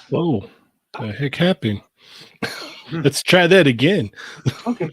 Whoa, the heck happened? Let's try that again. Okay.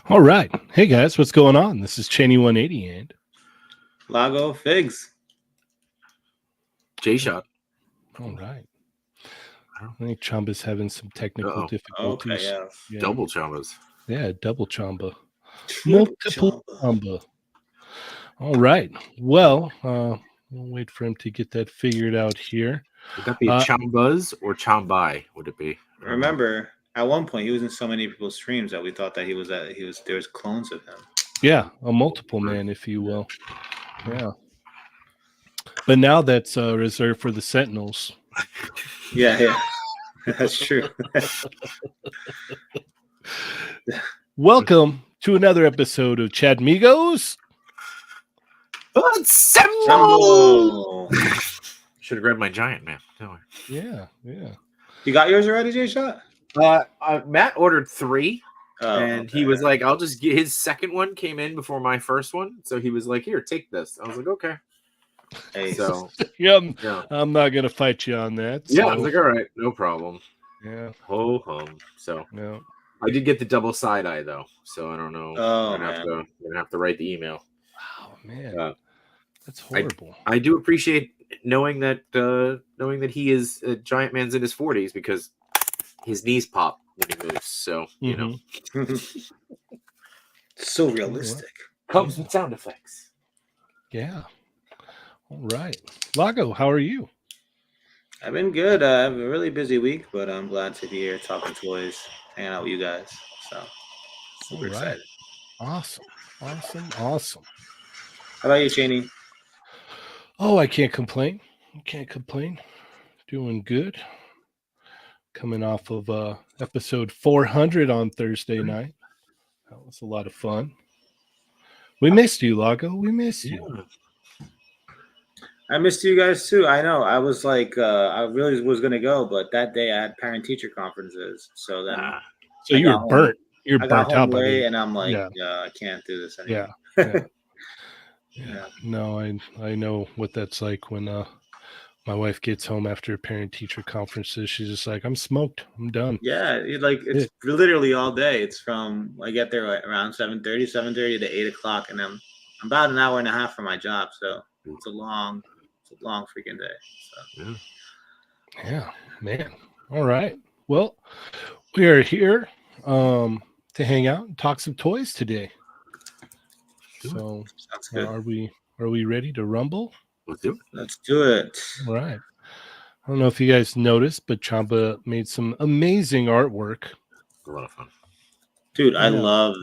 All right. Hey, guys, what's going on? This is Cheney 180 and Lago Figs. J-Shot. all right. I think Chamba's having some technical difficulties. Okay, yeah. Double Chambas. Yeah, double Chamba. Multiple Chamba. All right. Well, we'll wait for him to get that figured out here. Would that be Chambas or Chambai? Would it be? Remember, at one point he was in so many people's streams that we thought that there was clones of him. Yeah, a multiple man, if you will. Yeah. But now that's reserved for the Sentinels. Yeah. That's true. Welcome to another episode of Chatmigos. Assemble! Should have grabbed my giant, man. Yeah. You got yours already, J-Shot? Matt ordered 3. And he was like, I'll just get his second one came in before my first one. So he was like, here, take this. I was like, okay. Hey. So yeah, I'm not going to fight you on that. So. Yeah, I was like, all right, no problem. Yeah. Ho hum. So no. I did get the double side eye though. So I don't know. Oh, I'm gonna have to write the email. Wow, man. That's horrible. I do appreciate knowing that he is a giant man's in his 40s because his knees pop when he moves. So you know. So realistic. Comes with sound effects. Yeah. All right. Lago, how are you? I've been good. I have a really busy week, but I'm glad to be here talking toys, hanging out with you guys. So Super All right. excited. Awesome. How about you, Cheney? Oh, I can't complain. Doing good. Coming off of episode 400 on Thursday night. That was a lot of fun. We missed you, Lago. We missed you. I missed you guys too. I know. I was like, I really was gonna go, but that day I had parent-teacher conferences. So then, So you were burnt. You're I got burnt out home by late, the. and I'm like, Yeah. I can't do this anymore. Yeah. No, I know what that's like when my wife gets home after parent-teacher conferences. She's just like, I'm smoked. I'm done. Yeah, it's literally all day. It's from I get there around 7:30 to 8 o'clock, and I'm about an hour and a half from my job. So it's a long freaking day. So. Yeah, man. All right. Well, we are here to hang out and talk some toys today. So sounds good. Are we ready to rumble? Let's do it. All right. I don't know if you guys noticed, but Chamba made some amazing artwork. A lot of fun. Dude, I love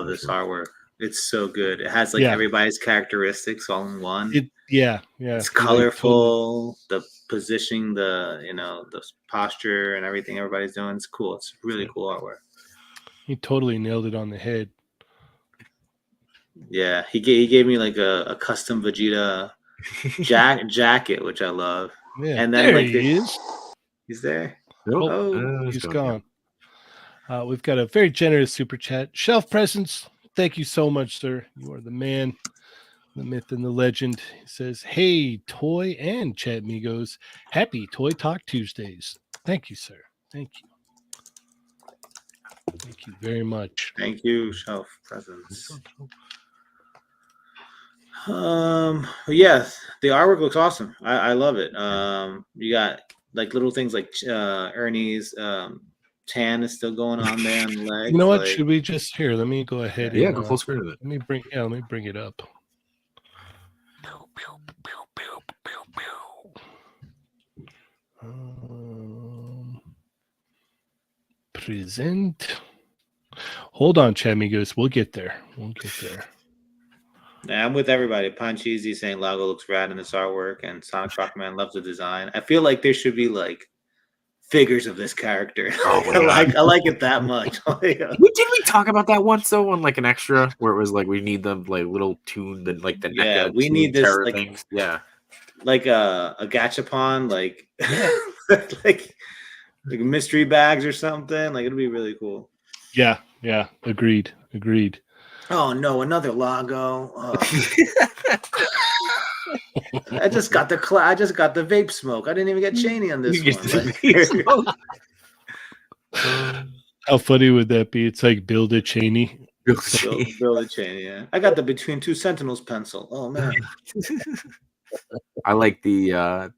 this artwork. It's so good. It has everybody's characteristics all in one. It's colorful. The positioning, the posture and everything everybody's doing. It's cool. It's really cool artwork. He totally nailed it on the head. Yeah, he gave me like a custom Vegeta jacket, which I love. Yeah, and then there he is. He's there. He's gone. We've got a very generous super chat. Shelf Presence, thank you so much, sir. You are the man, the myth, and the legend. He says, hey, Toy and Chatmigos, happy Toy Talk Tuesdays. Thank you, sir. Thank you. Thank you very much. Thank you, Shelf Presence. Yes, the artwork looks awesome. I love it. You got like little things like Ernie's tan is still going on there on the legs. You know what? Should we just here? Let me go ahead. Yeah, go full screen of it. Let me bring it up. Present. Hold on, Chatmigos. We'll get there. Yeah, I'm with everybody. Pancheezy saying Lago looks rad in this artwork, and Sonic Rockman loves the design. I feel like there should be like figures of this character. I like it that much. Did we talk about that once though on like an extra where it was like we need them like little tuned and like the NECA we need this like things. Like a gachapon, like like mystery bags or something. Like it'll be really cool. Yeah. Agreed. Oh no, another Lago. Oh. I just got the vape smoke. I didn't even get Cheney on this one. How funny would that be? It's like build a Cheney. Build a Cheney, yeah. I got the Between Two Sentinels pencil. Oh man. I like the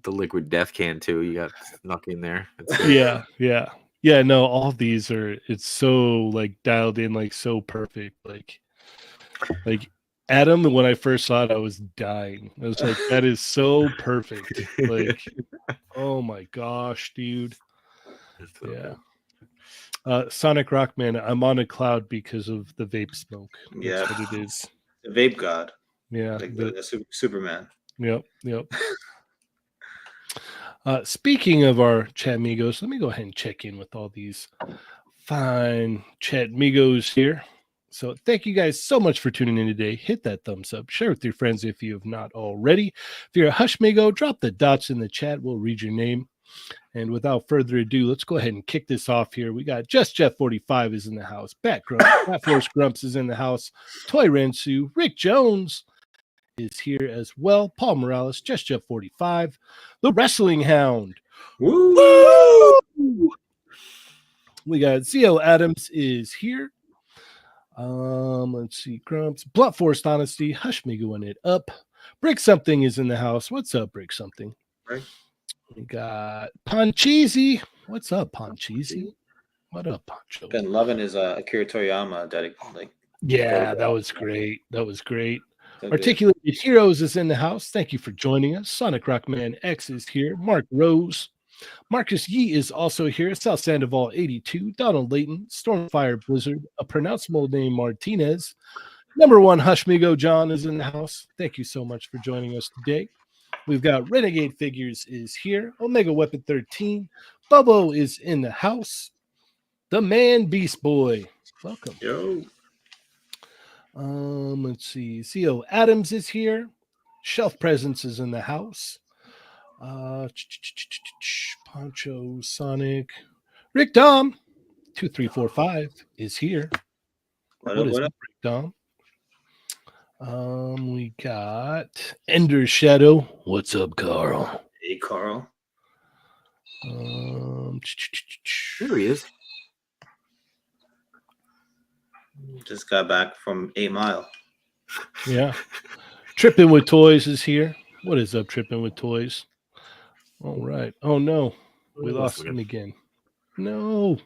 liquid death can too. You got snuck in there. Yeah, no, all these it's so like dialed in, like so perfect. Like Adam, when I first saw it, I was dying. I was like, that is so perfect. Like, oh my gosh, dude. Yeah. Sonic Rockman, I'm on a cloud because of the vape smoke. That's what it is. The vape god. Yeah. Like the Superman. Yep. Speaking of our Chatmigos, let me go ahead and check in with all these fine Chatmigos here. So thank you guys so much for tuning in today. Hit that thumbs up. Share with your friends if you have not already. If you're a Hushmigo, drop the dots in the chat. We'll read your name. And without further ado, let's go ahead and kick this off here. We got Just Jeff 45 is in the house. Bat Force Grumps is in the house. Toy Rensu, Rick Jones is here as well. Paul Morales, Just Jeff 45, the Wrestling Hound. Woo! We got Zio Adams is here. Let's see, Grumps, Blunt Force Honesty, Hushmigo and it up. Brick Something is in the house. What's up, Brick Something? Right. We got Pancheezy. What's up, Pancheezy? What up, Pancho? Been loving his Akira Toriyama that was great. So Articulated Heroes is in the house. Thank you for joining us. Sonic Rockman X is here. Mark Rose. Marcus Yee is also here. South Sandoval 82. Donald Layton, Stormfire Blizzard, a pronounceable name Martinez. Number one Hushmigo John is in the house. Thank you so much for joining us today. We've got Renegade Figures is here. Omega Weapon 13. Bubbo is in the house. The Man Beast Boy. Welcome. Yo. Let's see. CO Adams is here. Shelf Presence is in the house. Poncho Sonic. Rick Dom 2345 is here. What is up, Rick Dom? We got Ender Shadow. What's up, Carl? Hey, Carl. There he is. Just got back from 8 Mile. Yeah. Tripping with Toys is here. What is up, Tripping with Toys? All right. Oh, no. We lost him again. No.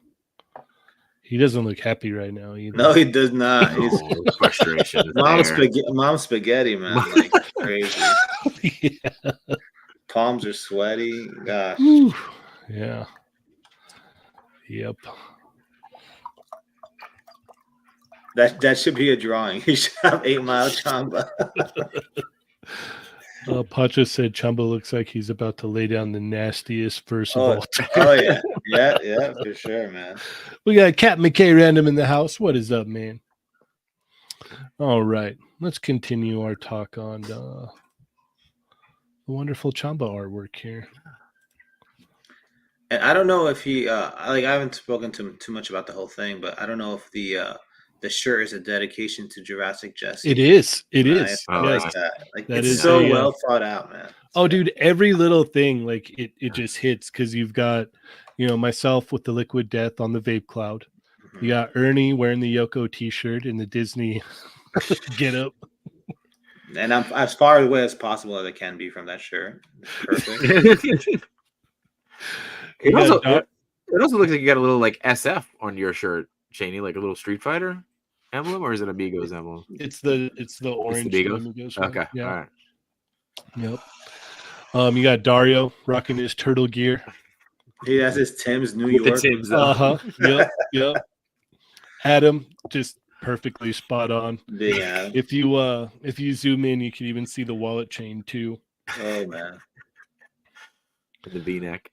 He doesn't look happy right now either. No, he does not. He's frustration. Mom spaghetti, man. Like crazy. Yeah. Palms are sweaty. Gosh. Whew. Yeah. Yep. That should be a drawing. He should have 8 Mile Chamba. Pacha said Chamba looks like he's about to lay down the nastiest verse of all time. Oh yeah. Yeah, for sure, man. We got Cat McKay Random in the house. What is up, man? All right. Let's continue our talk on the wonderful Chamba artwork here. And I don't know if he I haven't spoken to him too much about the whole thing, but I don't know if the shirt is a dedication to Jurassic Jesse. It is. It is. I like that. Like That it's is so well thought out, man. Oh, dude, every little thing, like it just hits because you've got, myself with the Liquid Death on the vape cloud. Mm-hmm. You got Ernie wearing the Yoko t-shirt and the Disney get up. And I'm as far away as possible as I can be from that shirt. It's perfect. It also looks like you got a little like SF on your shirt, Cheney, like a little Street Fighter emblem, or is it Amigos emblem? It's the orange Amigos? one. Okay, Yeah. all right. Yep. You got Dario rocking his turtle gear. He has his Tim's New With York. the Timbs, Yep. Adam just perfectly spot on. Yeah. If you zoom in, you can even see the wallet chain too. Oh man. the V-neck.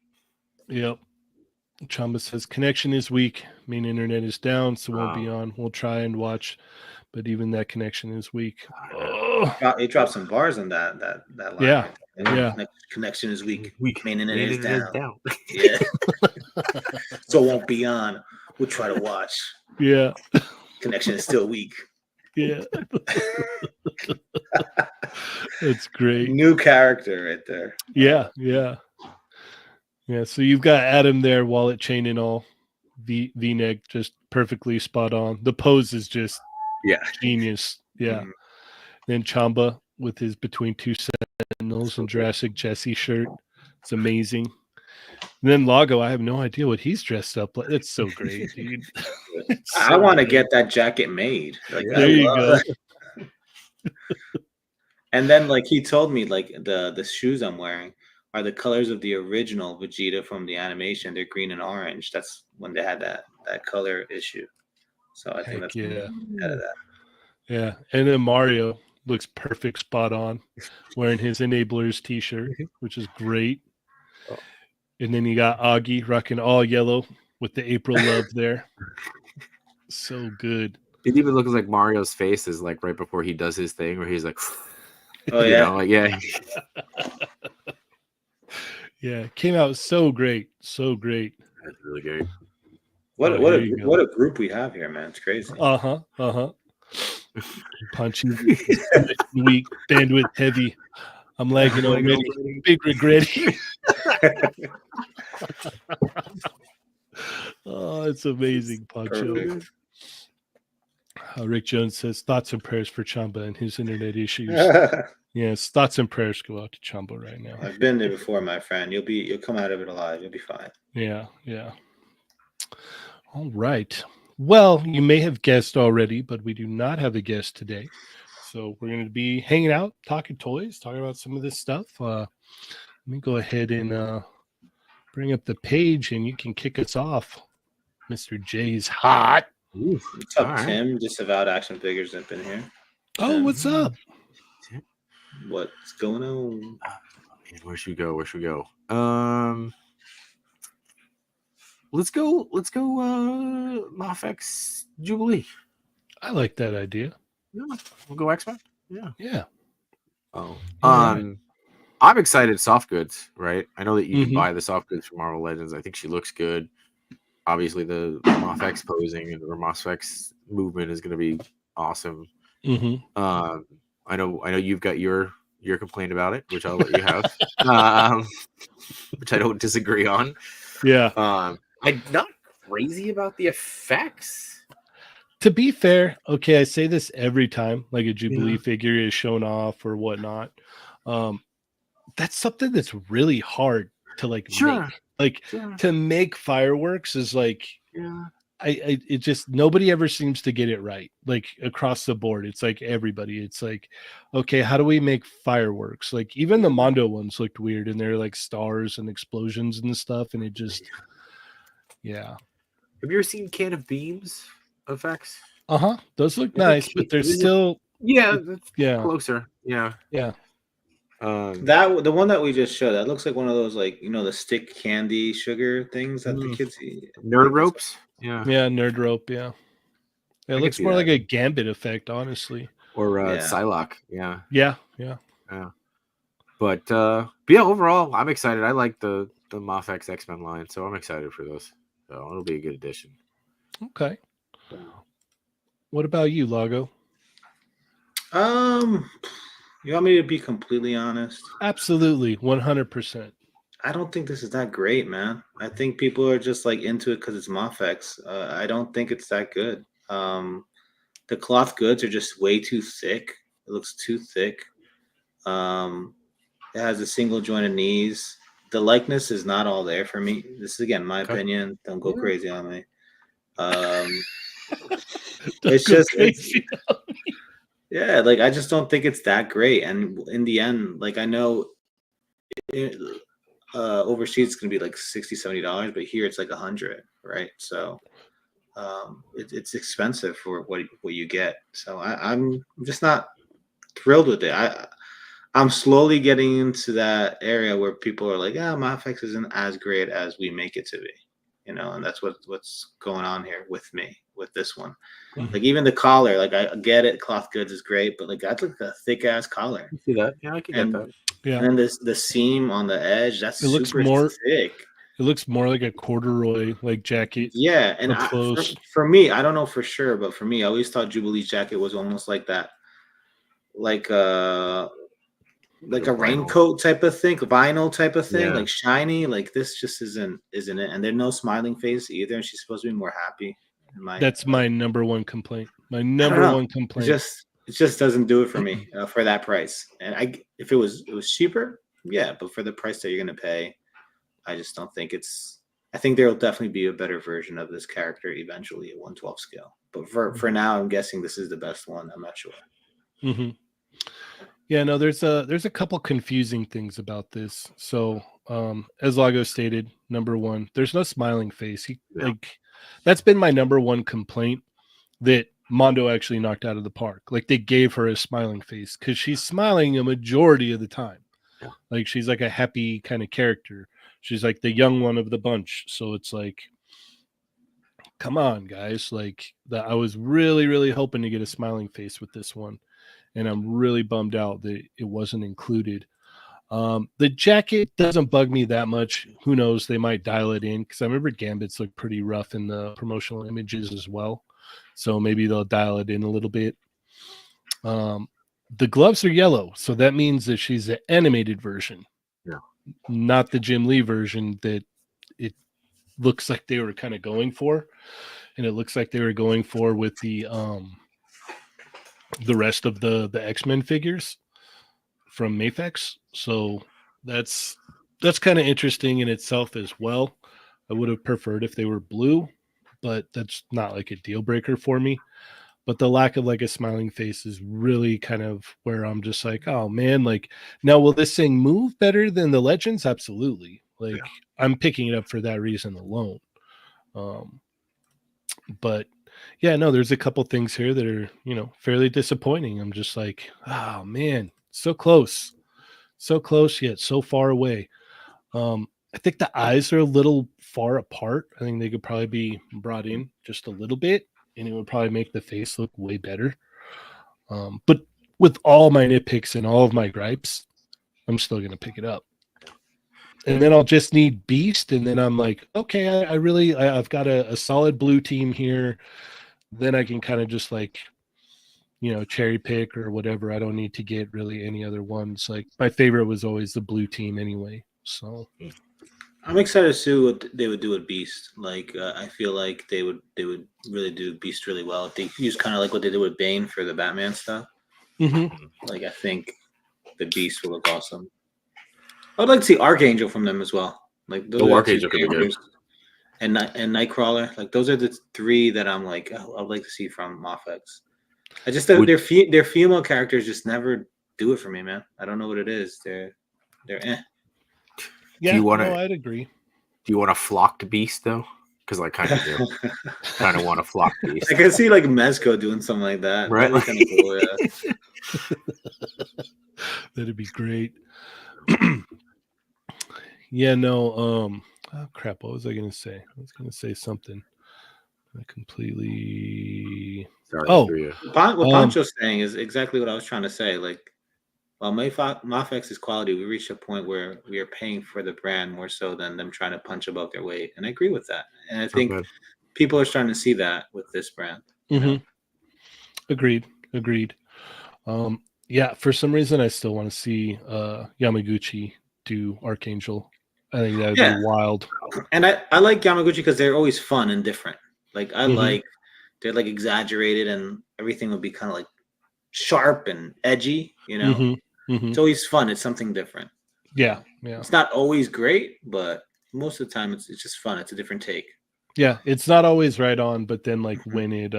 Yep. Chamba says connection is weak. Main internet is down, so won't be on. We'll try and watch, but even that connection is weak. He dropped some bars on that line. Yeah. And Yeah. Connection is weak. Main Main internet is internet down. Yeah. So won't be on. We'll try to watch. Yeah. Connection is still weak. Yeah. That's great. New character right there. Yeah. So you've got Adam there, wallet chain and all, V-neck, just perfectly spot on. The pose is just genius. Yeah. Mm-hmm. Then Chamba with his Between Two Sentinels and Jurassic Jesse shirt. It's amazing. And then Lago, I have no idea what he's dressed up like. It's so great, dude. I want to get that jacket made. Like, there you go. And then, like, he told me, like, the shoes I'm wearing are the colors of the original Vegeta from the animation. They're green and orange. That's when they had that color issue. So I think that's out of that. Yeah. And then Mario looks perfect, spot on, wearing his Enablers t-shirt, which is great. And then you got Augie rocking all yellow with the April love there. So good. It even looks like Mario's face is like right before he does his thing where he's like, oh yeah, yeah. Came out so great. So great. That's really great. What a group we have here, man. It's crazy. Punchy, weak, bandwidth heavy. I'm lagging already. Big regret. Oh, it's amazing, Poncho. Rick Jones says thoughts and prayers for Chamba and his internet issues. Yes, thoughts and prayers go out to Chamba right now. I've been there before, my friend. You'll come out of it alive. You'll be fine. Yeah. All right. Well, you may have guessed already, but we do not have a guest today. So we're going to be hanging out, talking toys, talking about some of this stuff. Let me go ahead and bring up the page and you can kick us off. Mr. J's hot. Ooh, What's up, all right. Tim? Disavowed action figures up in here. Oh, Tim, what's up? What's going on? Where should we go? Where should we go? Let's go. Mafex Jubilee. I like that idea. Yeah, we'll go X-Men. Yeah. Yeah. Oh. All right. I'm excited. Soft goods, right? I know that you can Mhm. buy the soft goods from Marvel Legends. I think she looks good. Obviously, the Mafex posing and the Mafex movement is going to be awesome. Mm-hmm. I know you've got your complaint about it, which I'll let you have, which I don't disagree on. Yeah. I'm not crazy about the effects. To be fair, okay, I say this every time, like a Jubilee figure is shown off or whatnot. That's something that's really hard to make. Like to make fireworks is like, it just nobody ever seems to get it right. Like across the board, it's like everybody. It's like, okay, how do we make fireworks? Like even the Mondo ones looked weird, and they're like stars and explosions and stuff, and it just, yeah. Have you ever seen Can of Beams effects? Those look nice, but they're still closer. Yeah. That the one that we just showed, that looks like one of those, like, the stick candy sugar things that the kids eat. Nerd ropes. Yeah, nerd rope. Yeah, it looks more like a Gambit effect, honestly, or Psylocke. Yeah. But yeah, overall, I'm excited. I like the Mafex X-Men line, so I'm excited for those. So it'll be a good addition. Okay. What about you, Lago? You want me to be completely honest? Absolutely, 100%. I don't think this is that great, man. I think people are just like into it because it's Mafex. I don't think it's that good. The cloth goods are just way too thick. It looks too thick. It has a single jointed knees. The likeness is not all there for me. This is, again, my opinion. Don't go crazy on me. It's just yeah, like I just don't think it's that great. And in the end, like I know overseas it's gonna be like $60-$70, but here it's like $100, right? So it's expensive for what you get. So I'm just not thrilled with it. I'm slowly getting into that area where people are like, Mafex isn't as great as we make it to be, and that's what's going on here with me with this one. Mm-hmm. Like even the collar, like I get it, cloth goods is great, but like that's like a thick ass collar. You see that? Yeah, I can get that. Yeah, and then the seam on the edge, that's super thick. It looks more like a corduroy like jacket. Yeah, and for me, I don't know for sure, but for me, I always thought Jubilee's jacket was almost like that, like a raincoat type of thing, vinyl type of thing, like shiny. Like this just isn't it. And there's no smiling face either, and she's supposed to be more happy. That's my number one complaint. My number one complaint. It just doesn't do it for me for that price. And if it was cheaper, yeah, but for the price that you're gonna pay, I just don't think it's. I think there will definitely be a better version of this character eventually at 1/12 scale. But for now, I'm guessing this is the best one. I'm not sure. Mm-hmm. Yeah, no, there's a couple confusing things about this. So, as Lago stated, number one, there's no smiling face. Like that's been my number one complaint that Mondo actually knocked out of the park. Like they gave her a smiling face because she's smiling a majority of the time. Yeah. Like she's like a happy kind of character. She's like the young one of the bunch. So it's like, come on, guys. Like I was really, really hoping to get a smiling face with this one. And I'm really bummed out that it wasn't included. The jacket doesn't bug me that much. Who knows? They might dial it in because I remember Gambits looked pretty rough in the promotional images as well. So maybe they'll dial it in a little bit. The gloves are yellow. So that means that she's the animated version. Yeah. Not the Jim Lee version that it looks like they were kind of going for. And it looks like they were going for with the rest of the X-Men figures from Mafex. So that's kind of interesting in itself as well. I would have preferred if they were blue, but that's not like a deal breaker for me. But the lack of like a smiling face is really kind of where I'm just like, oh man, like now will this thing move better than the Legends? Absolutely. Like I'm picking it up for that reason alone. But yeah, no, there's a couple things here that are, fairly disappointing. I'm just like, oh man, so close yet so far away. I think the eyes are a little far apart. I think they could probably be brought in just a little bit, and it would probably make the face look way better. But with all my nitpicks and all of my gripes, I'm still going to pick it up. And then I'll just need Beast, and then I'm like, okay, I've got a solid blue team here. Then I can kind of just like, cherry pick or whatever. I don't need to get really any other ones. Like my favorite was always the blue team anyway. So I'm excited to see what they would do with Beast. Like I feel like they would really do Beast really well if they use kind of like what they did with Bane for the Batman stuff. Mm-hmm. Like I think the Beast will look awesome. I'd like to see Archangel from them as well. Like those Archangel could be good. And Nightcrawler. Like those are the three that I'm like, oh, I'd like to see from Mafex. I just their female characters just never do it for me, man. I don't know what it is. They're Yeah, I'd agree. Do you want a flocked Beast though? Because I kind of do. Kind of want a flocked Beast. I can see like Mezco doing something like that. Right? That'd be kind of cool, yeah. That'd be great. Yeah, no. Oh crap! What was I gonna say? I was gonna say something. I completely. Sorry. What Pancho's saying is exactly what I was trying to say. Like, while Mafex is quality, we reached a point where we are paying for the brand more so than them trying to punch above their weight, and I agree with that. And I think people are starting to see that with this brand. Mm-hmm. Agreed. Yeah, for some reason, I still want to see Yamaguchi do Archangel. I think that would be wild. And I like Yamaguchi because they're always fun and different. Like like they're like exaggerated and everything would be kind of like sharp and edgy. It's always fun. It's something different. Yeah. It's not always great, but most of the time it's just fun. It's a different take. Yeah, it's not always right on, but then like when it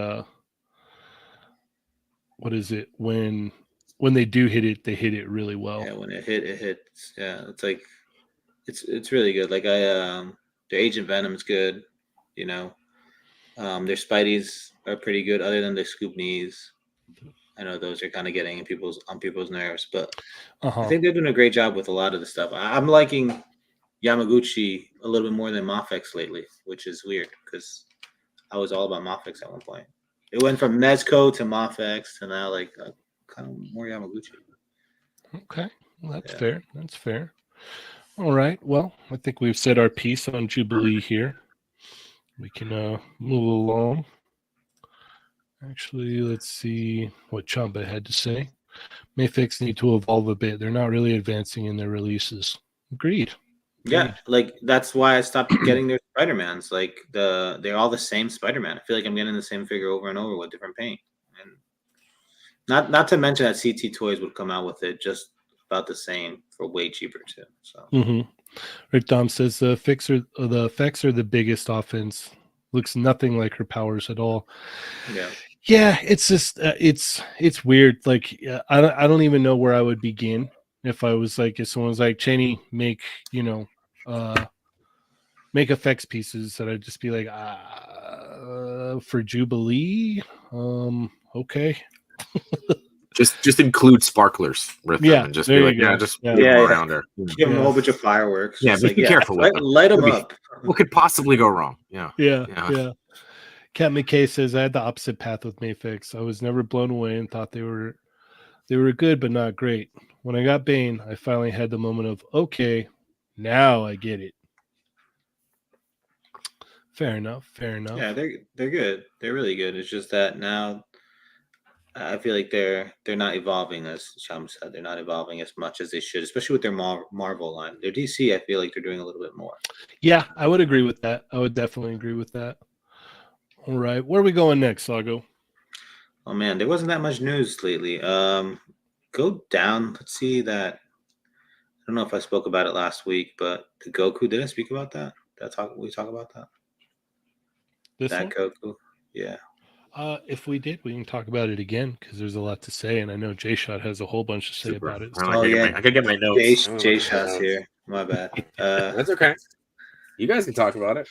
what is it? When they do hit it, they hit it really well. Yeah, when it hits. Yeah, it's like it's really good. Like their Agent Venom's good, their Spideys are pretty good, other than the scoop knees. I know those are kind of getting on people's nerves, but I think they're doing a great job with a lot of the stuff. I'm liking Yamaguchi a little bit more than Mafex lately, which is weird because I was all about Mafex at one point. It went from Mezco to Mafex to now like kind of more Yamaguchi. Okay, well, that's fair. That's fair. All right. Well, I think we've said our piece on Jubilee here. We can move along. Actually, let's see what Chamba had to say. Mafex need to evolve a bit. They're not really advancing in their releases. Agreed. Yeah, like that's why I stopped getting their Spider-Mans. Like they're all the same Spider-Man. I feel like I'm getting the same figure over and over with different paint. And not to mention that CT Toys would come out with it just about the same for way cheaper too. So Rick Dom says the effects are the biggest offense. Looks nothing like her powers at all. Yeah, it's just it's weird. Like I don't even know where I would begin if I was like, if someone was like, Cheney, make effects pieces, that I'd just be like, for Jubilee, okay. Just include sparklers with them and just be like, around her. Give them a whole bunch of fireworks. Yeah, be careful with them. Light them up. What could possibly go wrong? Yeah. Cat McKay says, I had the opposite path with Mafex. I was never blown away and thought they were good, but not great. When I got Bane, I finally had the moment of, okay, now I get it. Fair enough. Yeah, they're good. They're really good. It's just that now I feel like they're not evolving, as Cham said. They're not evolving as much as they should, especially with their Marvel line. Their DC, I feel like they're doing a little bit more. Yeah, I would agree with that. I would definitely agree with that. All right, where are we going next, Lago? Oh man, there wasn't that much news lately. Go down. Let's see that. I don't know if I spoke about it last week, but the Goku, did I speak about that? We talk about that? That Goku? Yeah. If we did, we can talk about it again because there's a lot to say, and I know J-Shot has a whole bunch to say about it. So. I can get my notes. J-Shot's here. My bad. That's okay. You guys can talk about it.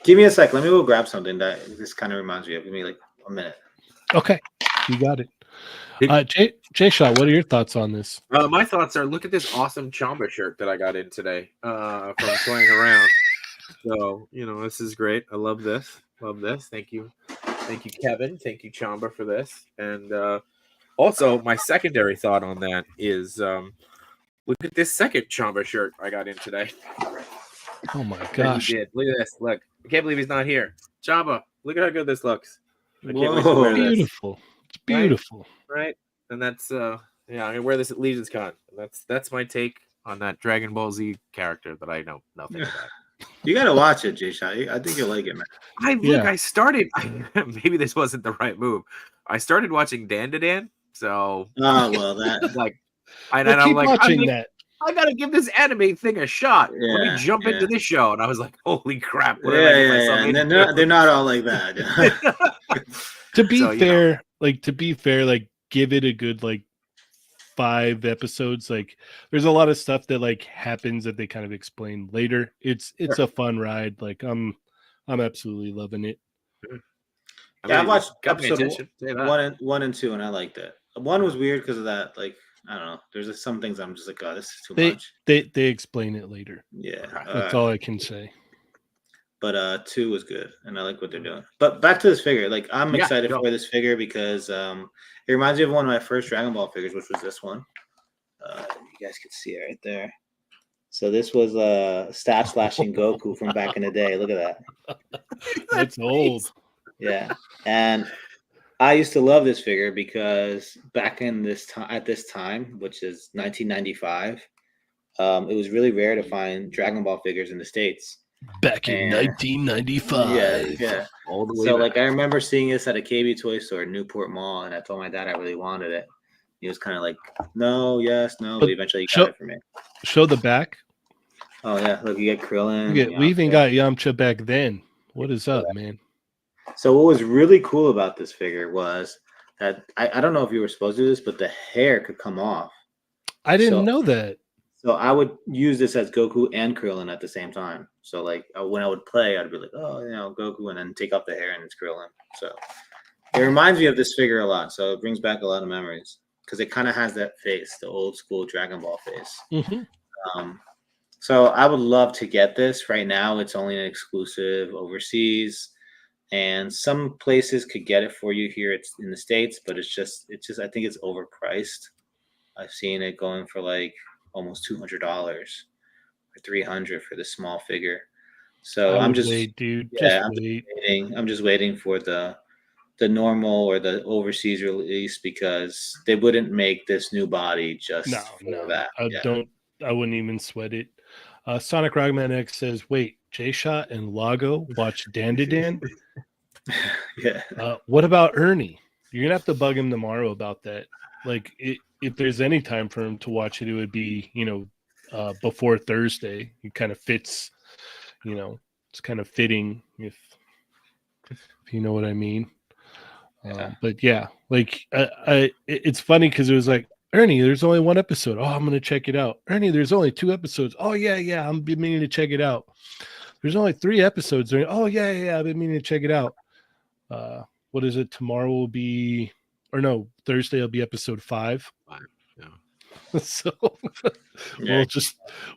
Give me a sec. Let me go grab something that this kind of reminds me of. Give me like a minute. Okay, you got it. Jay Shaw, what are your thoughts on this? My thoughts are: look at this awesome Chamba shirt that I got in today from playing around. So this is great. I love this. Love this. Thank you, Kevin. Thank you, Chamba, for this. And also, my secondary thought on that is, look at this second Chamba shirt I got in today. Oh my That gosh! he did. Look at this. Look, I can't believe he's not here. Chamba, look at how good this looks. I can't wait to Whoa. wear this. Beautiful. It's beautiful. Right? And that's I'm gonna wear this at Legion's Con. That's my take on that Dragon Ball Z character that I know nothing about. You gotta watch it, Jay Shot. I think you'll like it, man. I started. Maybe this wasn't the right move. I started watching Dan to Dan, so well, that like, Well, and I'm keep like, watching that. I gotta give this anime thing a shot. Let me Yeah, jump into this show, and I was like, holy crap! What yeah, did I get yeah, myself yeah. And into? they're not all like that. To be So, fair, like give it a good like 5 episodes. Like there's a lot of stuff that like happens that they kind of explain later. It's Sure. a fun ride. Like I'm absolutely loving it. Yeah, I watched got my episode attention. Say that. one and 2, and I liked it. 1 was weird because of that. Like, I don't know. There's just some things I'm just like, oh, this is too much. They explain it later. Yeah, That's all I can say. But 2 was good, and I like what they're doing. But back to this figure. Like, I'm Yeah, excited go. for this figure because it reminds me of one of my first Dragon Ball figures, which was this one. You guys can see it right there. So this was Staff Slashing Goku from back in the day. Look at that. That's old. Yeah, and I used to love this figure because back in this time, at this time, which is 1995, it was really rare to find Dragon Ball figures in the States. Back in 1995. Yeah. All the way So, back. like, I remember seeing this at a KB toy store in Newport Mall, and I told my dad I really wanted it. He was kind of like, no, yes, no, but eventually he got it for me. Show the back. Oh, yeah. Look, you get Krillin. We even got Yamcha back then. What is up, man? So what was really cool about this figure was that I don't know if you were supposed to do this, but the hair could come off. I didn't know that. So I would use this as Goku and Krillin at the same time. So like when I would play, I'd be like, oh, Goku, and then take off the hair and it's Krillin. So it reminds me of this figure a lot. So it brings back a lot of memories because it kind of has that face, the old school Dragon Ball face. Mm-hmm. So I would love to get this. Right now, it's only an exclusive overseas. And some places could get it for you here. It's in the States, but it's just I think it's overpriced. I've seen it going for like almost $200 or $300 for the small figure. So I'm just wait, dude. yeah, Just wait. I'm just waiting for the normal or the overseas release because they wouldn't make this new body just for that. I wouldn't even sweat it. Sonic Rogman X says, wait, J-Shot and Lago watch Dandadan? Yeah. What about Ernie? You're gonna have to bug him tomorrow about that. Like, if there's any time for him to watch it, it would be before Thursday. It kind of fits. It's kind of fitting if you know what I mean. But yeah, like it's funny because it was like, Ernie, there's only 1 episode. Oh, I'm gonna check it out. Ernie, there's only 2 episodes. Oh yeah, I'm been meaning to check it out. There's only 3 episodes. Oh yeah, I've been meaning to check it out. What is it? Tomorrow will be, or no, Thursday will be episode 5. Yeah. So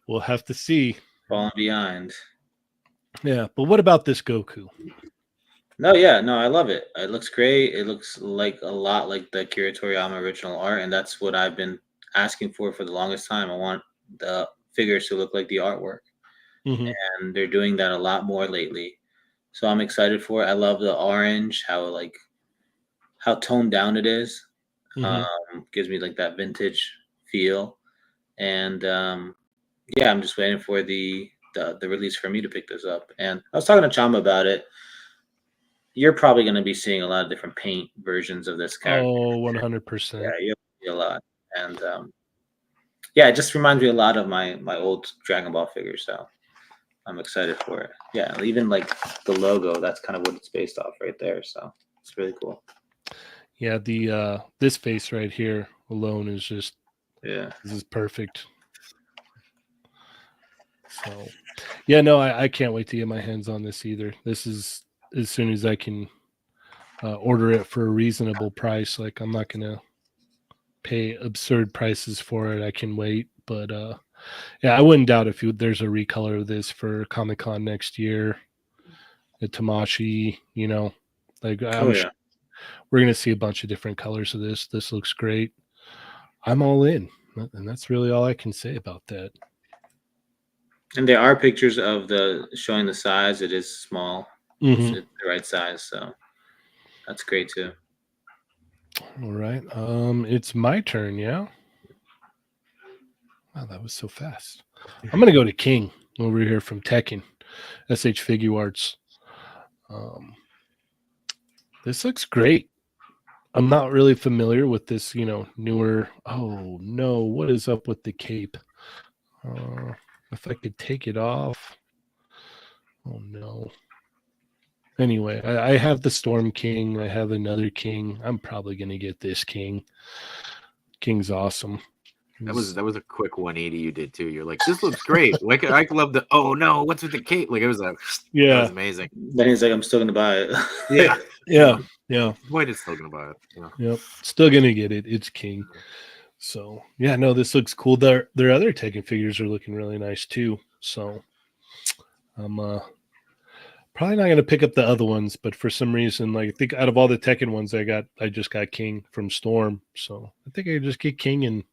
we'll have to see. Falling behind. Yeah, but what about this Goku? No, I love it. It looks great. It looks like a lot like the Akira Toriyama original art, and that's what I've been asking for the longest time. I want the figures to look like the artwork, and they're doing that a lot more lately. So I'm excited for it. I love the orange, how toned down it is. Gives me like that vintage feel, and I'm just waiting for the release for me to pick this up. And I was talking to Chamba about it. You're probably going to be seeing a lot of different paint versions of this character. Oh, 100%. Yeah, you'll see a lot. And it just reminds me a lot of my old Dragon Ball figures. So I'm excited for it. Yeah, even like the logo, that's kind of what it's based off right there. So it's really cool. Yeah, the this face right here alone is just Yeah. This is perfect. So, yeah, no, I can't wait to get my hands on this either. This is as soon as I can order it for a reasonable price. Like, I'm not gonna pay absurd prices for it. I can wait, but yeah, I wouldn't doubt if there's a recolor of this for Comic-Con next year. The Tamashi, like Oh I'm yeah. sure we're gonna see a bunch of different colors of this. This looks great. I'm all in, and that's really all I can say about that. And there are pictures of showing the size. It is small. It's Mhm. the right size, so that's great too. All right. It's my turn, yeah. Wow, that was so fast. I'm gonna go to King over here from Tekken, SH Figure Arts. This looks great. I'm not really familiar with this, newer. Oh no, what is up with the cape? If I could take it off. Oh no. Anyway, I have the Storm King. I have another King. I'm probably gonna get this King. King's awesome. That was a quick 180 you did too. You're like, this looks great. Like I love the. Oh no, what's with the cape? Like it was that was amazing. Then he's like, I'm still gonna buy it. Yeah. Boyd is still gonna buy it. Yeah. Yep. Still gonna get it. It's King. So yeah, no, this looks cool. Their other Tekken figures are looking really nice too. So I'm probably not gonna pick up the other ones, but for some reason, like I think out of all the Tekken ones I just got King from Storm. So I think I just get King and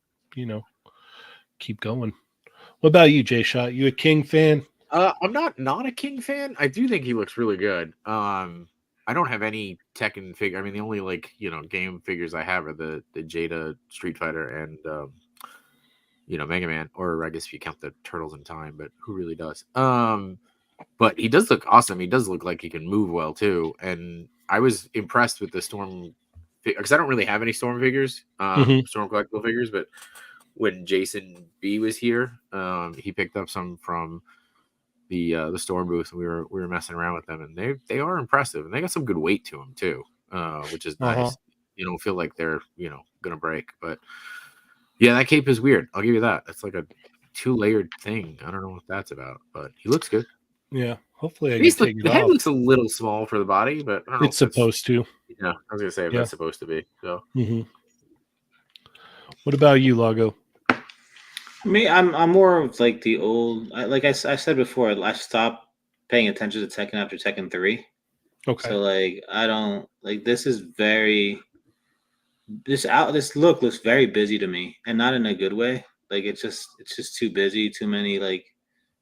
keep going. What about you, Jay Shot? You a King fan? I'm not a King fan. I do think he looks really good. I don't have any Tekken figure. I mean, the only game figures I have are the Jada Street Fighter and Mega Man, or I guess if you count the Turtles in Time, but who really does? But he does look awesome. He does look like he can move well too. And I was impressed with the Storm because I don't really have any Storm figures, Storm collectible figures, but when Jason B was here, he picked up some from the Storm booth, and we were messing around with them, and they are impressive, and they got some good weight to them too, which is nice. You don't feel like they're gonna break, but yeah, that cape is weird. I'll give you that. It's like a 2-layered thing. I don't know what that's about, but he looks good. Yeah, hopefully I can take it The head off. looks a little small for the body, but I don't know. It's supposed to. Yeah, I was gonna say if that's supposed to be. So. What about you, Lago? Me, I'm more of like the old. Like I said before, I stopped paying attention to Tekken after Tekken 3. Okay. So like I don't like this is very this look looks very busy to me, and not in a good way. Like it's just too busy, too many like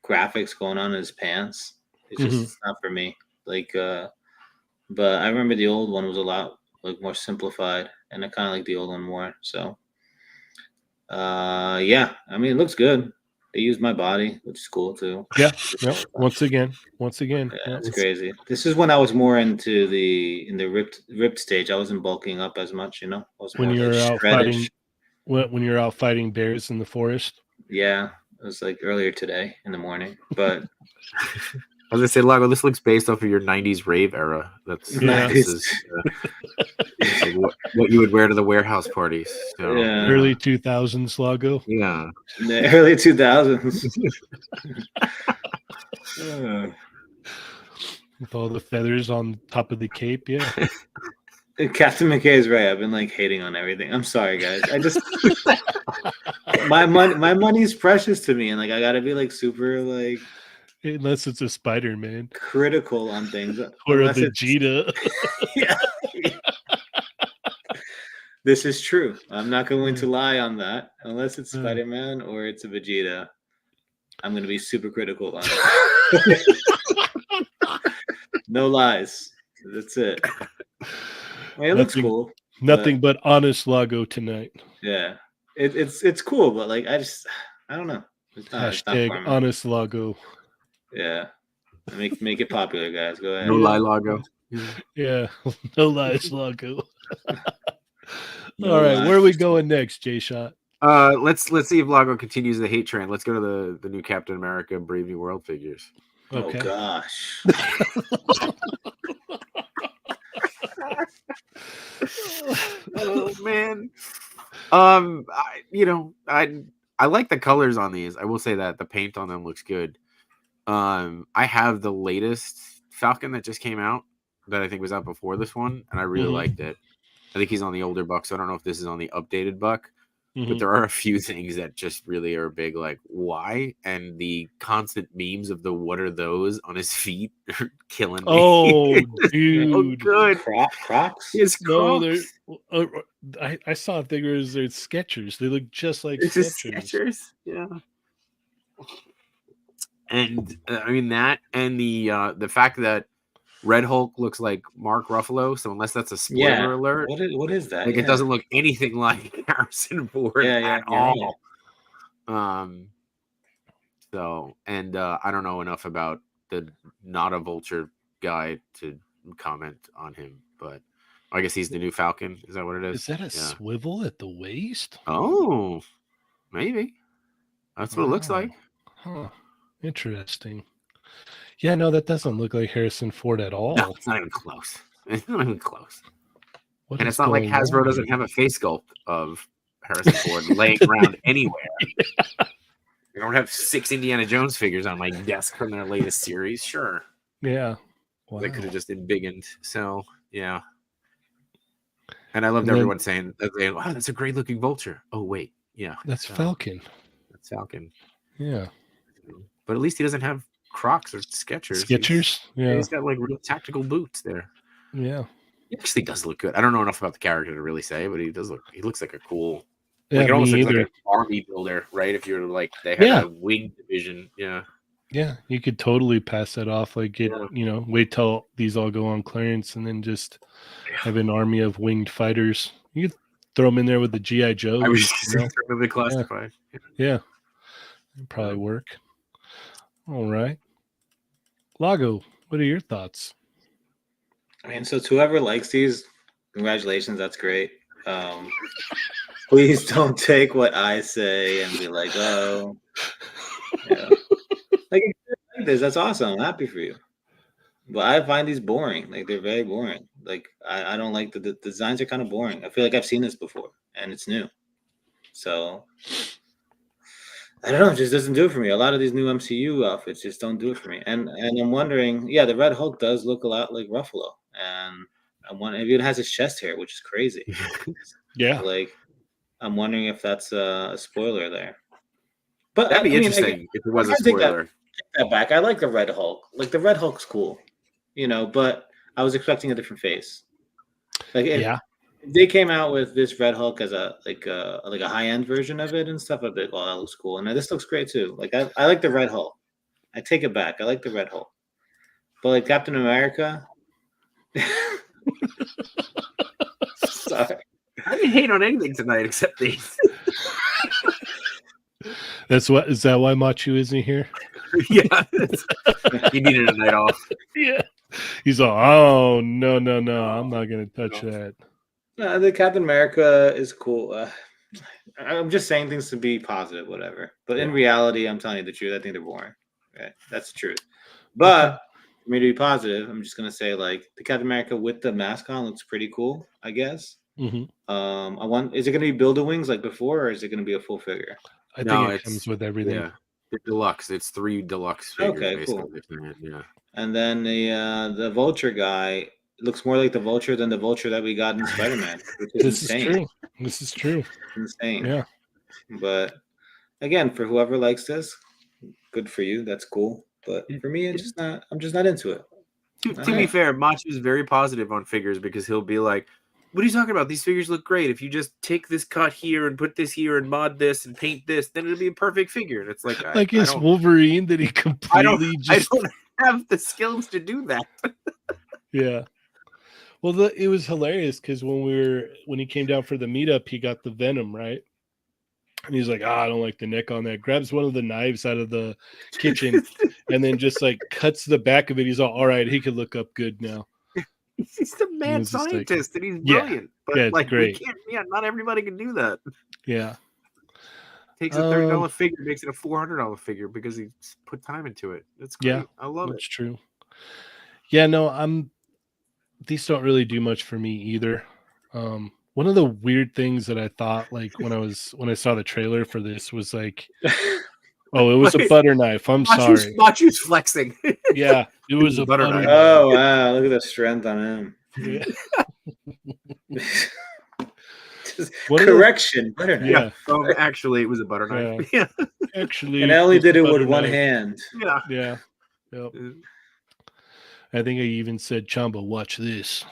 graphics going on in his pants. It's just it's not for me. Like but I remember the old one was a lot like more simplified, and I kind of like the old one more. So yeah, I mean it looks good. They use my body, which is cool too. Yeah. Once again. Yeah, it's crazy. This is when I was more into the ripped stage. I wasn't bulking up as much, I was when more you were like out shredded. fighting. When you're out fighting bears in the forest. Yeah, it was like earlier today in the morning. But I was gonna say, Lago, this looks based off of your '90s rave era. That's this is like what you would wear to the warehouse parties. So. Yeah. Early 2000s, Lago. Yeah, the early 2000s. With all the feathers on top of the cape, yeah. Captain McKay is right. I've been like hating on everything. I'm sorry, guys. I just my money's precious to me, and like I gotta be like super like. Unless it's a Spider-Man. Critical on things. Or a Vegeta. Yeah. This is true. I'm not going to lie on that. Unless it's Spider-Man or it's a Vegeta, I'm going to be super critical on it. No lies. That's it. I mean, it looks cool. Nothing but honest Lago tonight. Yeah. It's cool, but like I don't know. Hashtag honest Lago. Yeah. Make it popular, guys. Go ahead. No lie, Lago. Yeah. No lies, Lago. All right, where are we going next, Jay Shot? Let's see if Lago continues the hate train. Let's go to the new Captain America Brave New World figures. Okay. Oh gosh. Oh man. I like the colors on these. I will say that the paint on them looks good. I have the latest Falcon that just came out that I think was out before this one, and I really liked it. I think he's on the older buck, so I don't know if this is on the updated buck. But there are a few things that just really are big, like why, and the constant memes of the "what are those" on his feet are killing me. Oh, So dude. good. Crocs. It's No, they're. Crocs. I saw a thing where it's Skechers. They look just like It's just Skechers. Skechers. Yeah. And I mean that, and the fact that Red Hulk looks like Mark Ruffalo. So unless that's a spoiler alert, What is that? like it doesn't look anything like Harrison Ford at all. So, and I don't know enough about the not a Vulture guy to comment on him, but I guess he's the new Falcon. Is that what it is? Is that a swivel at the waist? Oh, maybe. That's what it looks like. Huh. Interesting. Yeah, no, that doesn't look like Harrison Ford at all. No, it's not even close. It's not even close. What And is it's not like going Hasbro on doesn't here? have a face sculpt of Harrison Ford laying around anywhere. I don't have 6 Indiana Jones figures on my desk from their latest series. Sure. Yeah. Wow. They could have just been biggened. So, yeah. And I loved And then- everyone saying, wow, that's a great looking Vulture. Oh, wait. Yeah. That's Falcon. That's Falcon. Yeah. But at least he doesn't have Crocs or Skechers. Skechers? Yeah. He's got like real tactical boots there. Yeah. He actually does look good. I don't know enough about the character to really say, but he looks like a cool, Yeah, like it almost me looks like either. an army builder, right? If you're like, they had a wing division. Yeah. Yeah, you could totally pass that off. Like wait till these all go on clearance and then just have an army of winged fighters. You could throw them in there with the GI Joe. I was just really classified. Yeah. It'd probably work. All right. Lago, what are your thoughts? I mean, so to whoever likes these, congratulations, that's great. Please don't take what I say and be like, oh, yeah. Like this, that's awesome. I'm happy for you. But I find these boring. Like they're very boring. Like I don't like the designs are kind of boring. I feel like I've seen this before and it's new. So I don't know, it just doesn't do it for me. A lot of these new MCU outfits just don't do it for me. And I'm wondering, yeah, the Red Hulk does look a lot like Ruffalo. And I'm wondering if it has his chest hair, which is crazy. Yeah. Like I'm wondering if that's a spoiler there. But that'd be interesting if it was a spoiler. Take that back. I like the Red Hulk. Like the Red Hulk's cool, but I was expecting a different face. Like if they came out with this Red Hulk as a high end version of it and stuff, I'd be like, oh, that looks cool. And this looks great too. Like I like the Red Hulk. I take it back. I like the Red Hulk. But like Captain America. Sorry. I didn't hate on anything tonight except these. Is that why Machu isn't here? Yeah. He needed a night off. Yeah. He's like, oh, no, I'm not going to touch that. The Captain America is cool. I'm just saying things to be positive, whatever. But in reality, I'm telling you the truth. I think they're boring. Right? That's the truth. But for me to be positive, I'm just going to say, like, the Captain America with the mask on looks pretty cool, I guess. Mm-hmm. Is it going to be Build-A-Wings like before, or is it going to be a full figure? I think it comes with everything. Yeah. The deluxe. It's 3 deluxe figures. Okay, cool. Yeah. And then the Vulture guy looks more like the Vulture than the Vulture that we got in Spider-Man. Which is insane. This is true. Insane. Yeah. But again, for whoever likes this, good for you. That's cool. But for me, I'm just not into it. To be fair, Machu is very positive on figures because he'll be like, what are you talking about? These figures look great. If you just take this cut here and put this here and mod this and paint this, then it'll be a perfect figure. And it's like his Wolverine that he completely I don't have the skills to do that. Yeah. Well, it was hilarious because when he came down for the meetup, he got the Venom, right? And he's like, I don't like the neck on that. Grabs one of the knives out of the kitchen and then just like cuts the back of it. He's all right, he could look up good now. He's the mad scientist and he's brilliant. But like, great. Not everybody can do that. Yeah. Takes a $30 figure, makes it a $400 figure because he put time into it. That's great. Yeah, I love it. That's true. Yeah, no, these don't really do much for me either. one of the weird things that I thought, like when I saw the trailer for this, was like, oh, it was a Wait. butter knife. I'm sorry. Machu's flexing. Yeah, it was was a a butter butter knife. knife. Oh wow! Look at the strength on him. Yeah. Just What are the- correction, butter knife. Yeah. Actually, it was a butter knife. Yeah. Actually, And I only it's a did it with butter one knife. hand. Yeah. Yeah. Yep. I think I even said, Chamba, watch this.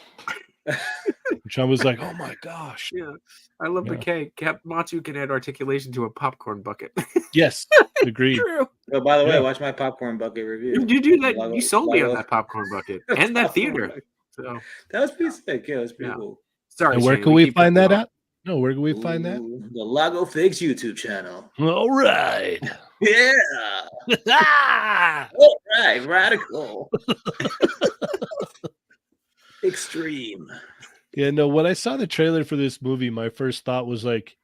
Chamba's like, oh my gosh. Yeah. I love the Yeah. K. Machu can add articulation to a popcorn bucket. Yes, agreed. True. Oh, by the way, Yeah. watch my popcorn bucket review. You do that. Lago- You sold me on Lago- that popcorn bucket and that Popcorn theater. bucket. So That was pretty sick. Yeah, it was pretty Yeah. cool. sorry, And where Shane, can we keep find that jumping at? No, where can we find that? Ooh, the Lago Figs YouTube channel. All right. Yeah. Ah! All right, radical. Extreme. Yeah, no, when I saw the trailer for this movie, my first thought was like,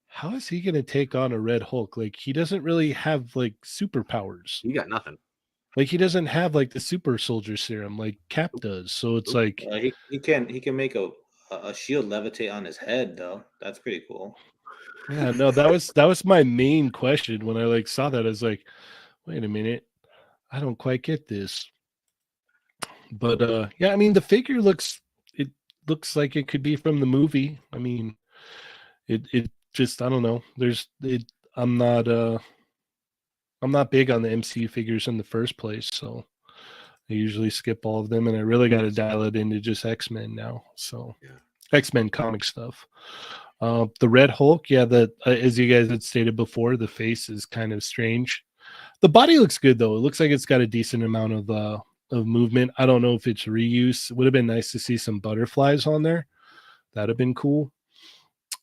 how is he going to take on a Red Hulk? Like, he doesn't really have like superpowers. You got nothing. Like, he doesn't have like the super soldier serum like Cap does. So it's like, He can make a shield levitate on his head though. That's pretty cool. yeah, no, that was my main question when I like saw that. I was like, wait a minute, I don't quite get this. But yeah, I mean, the figure looks like it could be from the movie. I mean, it just, I don't know. I'm not big on the MCU figures in the first place, so I usually skip all of them, and I really got to dial it into just X-Men now. So Yeah. X-Men comic stuff. The Red Hulk, yeah, as you guys had stated before, the face is kind of strange. The body looks good though. It looks like it's got a decent amount of movement. I don't know if it's reuse. It would have been nice to see some butterflies on there. That'd have been cool.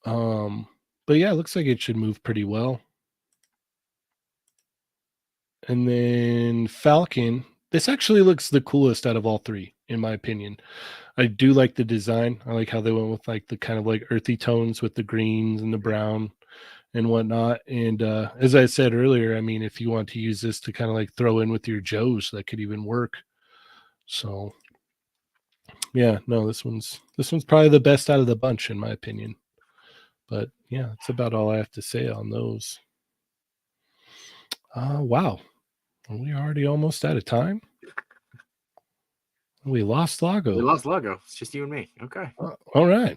But yeah, it looks like it should move pretty well. And then Falcon. This actually looks the coolest out of all three, in my opinion. I do like the design. I like how they went with like the kind of like earthy tones with the greens and the brown and whatnot. And as I said earlier, I mean, if you want to use this to kind of like throw in with your Joes, that could even work. So yeah, no, this one's probably the best out of the bunch, in my opinion. But yeah, that's about all I have to say on those. Wow. Are we already almost out of time? We lost Lago. We lost Lago. It's just you and me. Okay. All right.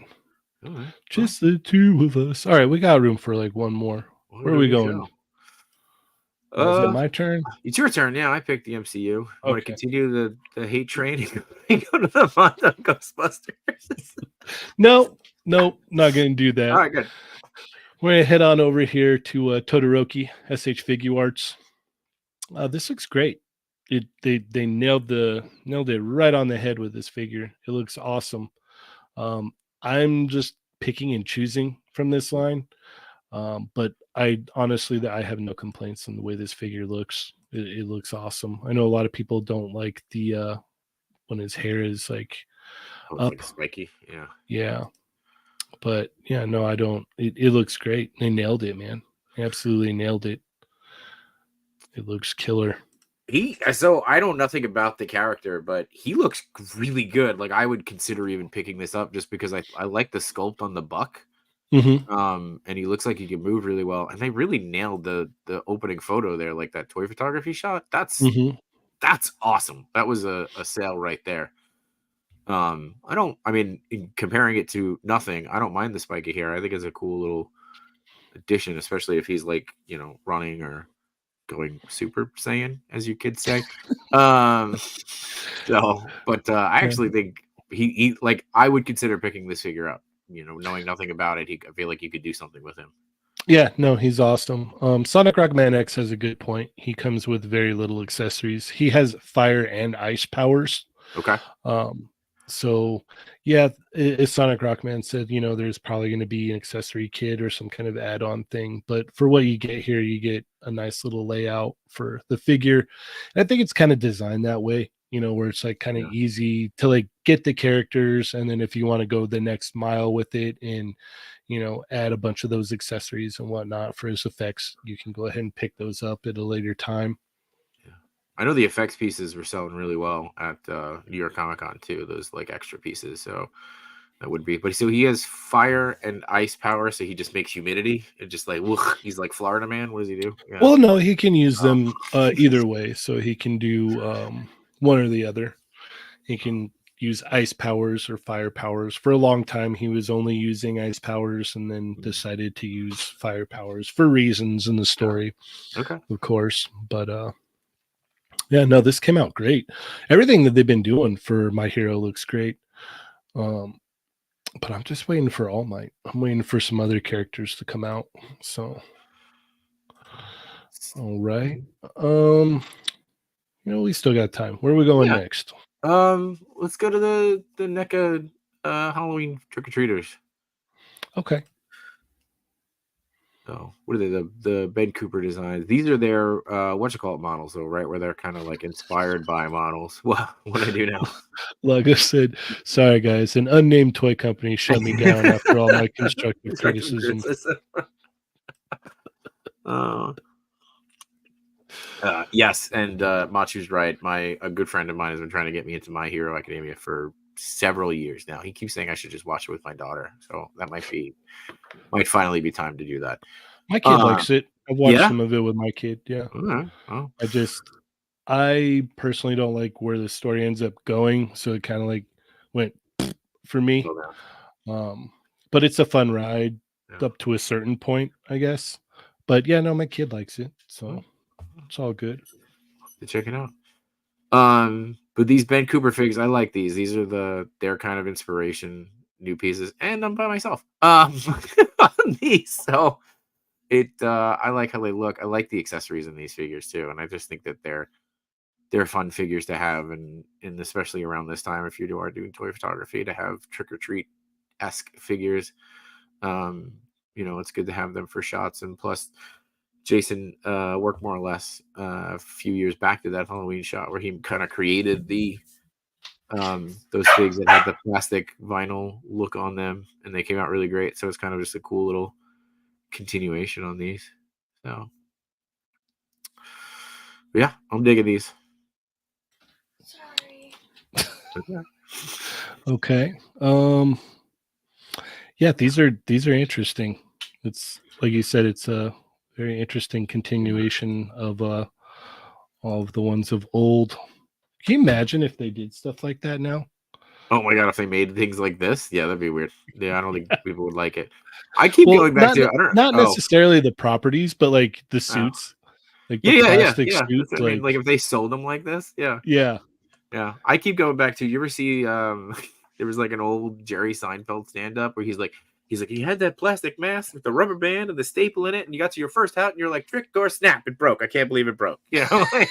All right. Just the two of us. All right, we got room for like one more. Where are we going? Is it my turn? It's your turn. Yeah, I picked the MCU. You want to Okay. continue the hate train and go to the month of Ghostbusters? No, not going to do that. All right, good. We're going to head on over here to Todoroki, SH Figure Arts. This looks great. They nailed it right on the head with this figure. It looks awesome. I'm just picking and choosing from this line. But I honestly, I have no complaints on the way this figure looks. It looks awesome. I know a lot of people don't like the when his hair is like up. Like spiky. Yeah. Yeah. But yeah, no, I don't. It looks great. They nailed it, man. They absolutely nailed it. It looks killer. So I know nothing about the character, but he looks really good. Like I would consider even picking this up just because I like the sculpt on the buck. Mm-hmm. And he looks like he can move really well. And they really nailed the opening photo there, like that toy photography shot. That's awesome. That was a sale right there. In comparing it to nothing, I don't mind the spiky hair. I think it's a cool little addition, especially if he's like, running or going Super Saiyan, as you kids say. I actually think he like I would consider picking this figure up. Knowing nothing about it, I feel like you could do something with him. Yeah, no, he's awesome. Sonic Rockman X has a good point. He comes with very little accessories. He has fire and ice powers. Okay. So yeah, as Sonic Rockman said, there's probably going to be an accessory kit or some kind of add-on thing. But for what you get here, you get a nice little layout for the figure. And I think it's kind of designed that way, where it's like kind of easy to like get the characters. And then if you want to go the next mile with it and, add a bunch of those accessories and whatnot for his effects, you can go ahead and pick those up at a later time. I know the effects pieces were selling really well at New York Comic Con too. Those like extra pieces. So That would be. But so he has fire and ice power, so he just makes humidity and just like woof, he's like Florida man. What does he do? Yeah. Well, no, he can use Oh. them either way. So he can do one or the other. He can use ice powers or fire powers. For a long time, he was only using ice powers and then decided to use fire powers for reasons in the story, Okay. of course. But yeah, no, this came out great. Everything that they've been doing for My Hero looks great. But I'm just waiting for All Might. I'm waiting for some other characters to come out. So, all right. We still got time. Where are we going next? Let's go to the NECA Halloween trick or treaters. Okay. Oh, what are they? The Ben Cooper designs. These are their whatchamacallit models, though, right? Where they're kind of like inspired by models. What do I do now? Lago said, "Sorry guys, an unnamed toy company shut me down after all my constructive criticism." Yes, and Machu's right. A good friend of mine has been trying to get me into My Hero Academia for several years now. He keeps saying I should just watch it with my daughter, so that might finally be time to do that. My kid likes it. I've watched some of it with my kid. Yeah. Oh. I personally don't like where the story ends up going, so it kind of like went for me. But it's a fun ride up to a certain point, I guess. But yeah, no, my kid likes it, so it's all good. Check it out. But these Ben Cooper figs, I like these. These are their kind of inspiration, new pieces, and I'm by myself. On these, so I like how they look. I like the accessories in these figures too, and I just think that they're fun figures to have, and especially around this time, if you are doing toy photography, to have trick or treat-esque figures. It's good to have them for shots, and plus Jason worked more or less a few years back to that Halloween shot where he kind of created those figs that had the plastic vinyl look on them, and they came out really great. So it's kind of just a cool little continuation on these. So yeah, I'm digging these. Sorry. Okay. Yeah, these are interesting. It's like you said, it's a very interesting continuation of all of the ones of old. Can you imagine if they did stuff like that now? Oh my god, if they made things like this, yeah, that'd be weird. Yeah, I don't think people would like it. I keep going back to not necessarily the properties, but like the suits, like the plastic suits. I mean, like if they sold them like this, yeah. I keep going back to. You ever see? There was like an old Jerry Seinfeld stand-up where he's like, you had that plastic mask with the rubber band and the staple in it, and you got to your first hat, and you're like, trick or snap, it broke. I can't believe it broke. Like,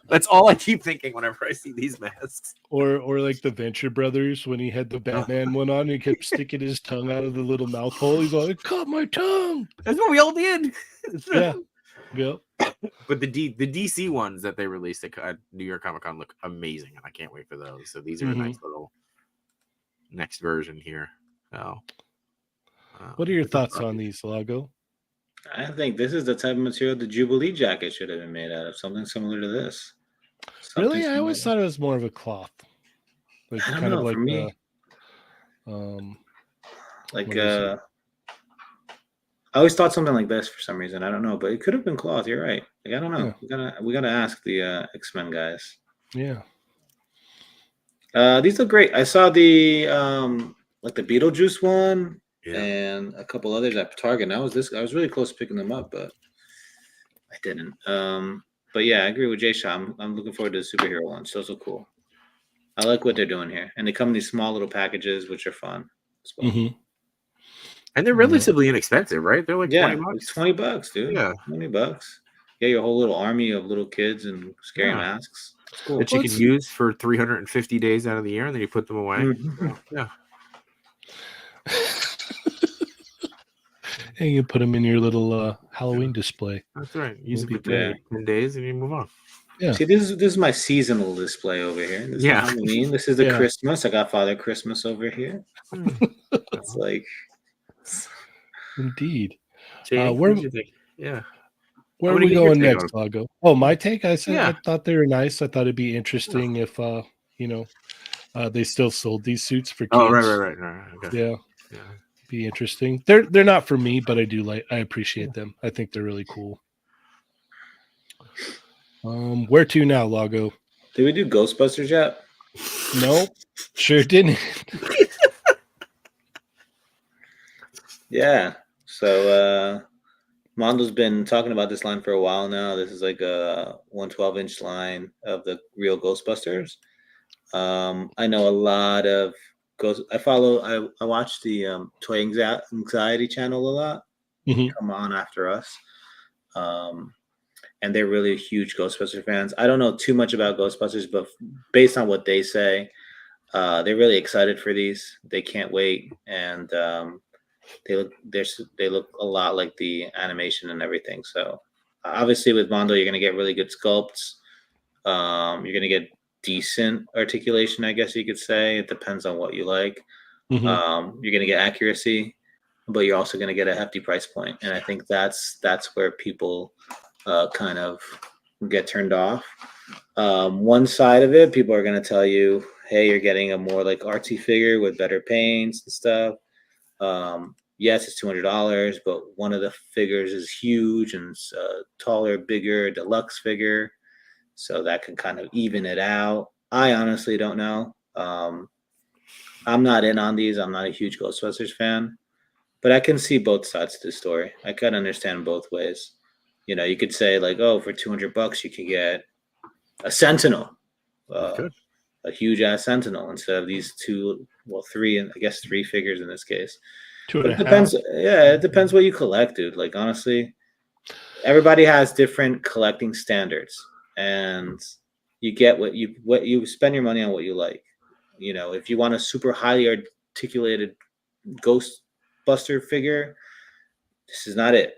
that's all I keep thinking whenever I see these masks. Or like the Venture Brothers when he had the Batman one on, and he kept sticking his tongue out of the little mouth hole. He's like, "It caught my tongue." That's what we all did. Yeah. But the DC ones that they released at New York Comic Con look amazing, and I can't wait for those. So these are a nice little next version here. So, what are your thoughts on these, Lago? I think this is the type of material the Jubilee jacket should have been made out of. Something similar to this. Really? I always thought it was more of a cloth. Like I don't kind know, of like for me. I always thought something like this for some reason. I don't know, but it could have been cloth. You're right. Like, I don't know. Yeah. We gotta ask the X-Men guys. Yeah. These look great. I saw the like the Beetlejuice one and a couple others at Target. I was really close to picking them up, but I didn't. But yeah, I agree with Jay Shaw. I'm looking forward to the superhero ones. Those are cool. I like what they're doing here, and they come in these small little packages, which are fun as well. Mm-hmm. And they're relatively inexpensive, right? They're like $20. It's $20, dude. Yeah, $20. Yeah, your whole little army of little kids and scary masks. It's cool. That you can use for 350 days out of the year, and then you put them away. Mm-hmm. Yeah. And you put them in your little Halloween display. That's right. Use it for 10 days, and you move on. Yeah. See, this is my seasonal display over here. This is Halloween. This is the Christmas. I got Father Christmas over here. It's like, indeed. Jay, what do you think? Yeah. Where are we going next, Lago? Oh, my take. I thought they were nice. I thought it'd be interesting if They still sold these suits for kids. Oh, right. Okay. Yeah, Yeah. be interesting. They're not for me, but I appreciate them. I think they're really cool. Where to now, Lago? Did we do Ghostbusters yet? No, sure didn't. Yeah. So Mondo's been talking about this line for a while now. This is like a 112-inch line of the real Ghostbusters. I know a lot of I watch the Toy Anxiety channel a lot. Mhm. Come on after us. And they're really huge Ghostbuster fans. I don't know too much about Ghostbusters, but based on what they say, they're really excited for these. They can't wait, and they look a lot like the animation and everything. So obviously with Mondo, you're gonna get really good sculpts. You're gonna get decent articulation, I guess you could say. It depends on what you like. Mhm. You're gonna get accuracy, but you're also gonna get a hefty price point, and I think that's where people kind of get turned off. One side of it, people are gonna tell you, "Hey, you're getting a more like artsy figure with better paints and stuff." Yes, it's $200, but one of the figures is huge and it's taller, bigger, deluxe figure, so that can kind of even it out. I honestly don't know. I'm not in on these. I'm not a huge Ghostbusters fan, but I can see both sides of the story. I can understand both ways. You know, you could say like, oh, for $200 you could get a Sentinel, Good. a huge ass Sentinel instead of these two, well, three, and I guess three figures in this case. Two But and it a half. depends. Yeah, it depends what you collect, dude. Like honestly, everybody has different collecting standards, and you get what you spend your money on what you like. You know, if you want a super highly articulated Ghostbuster figure, this is not it.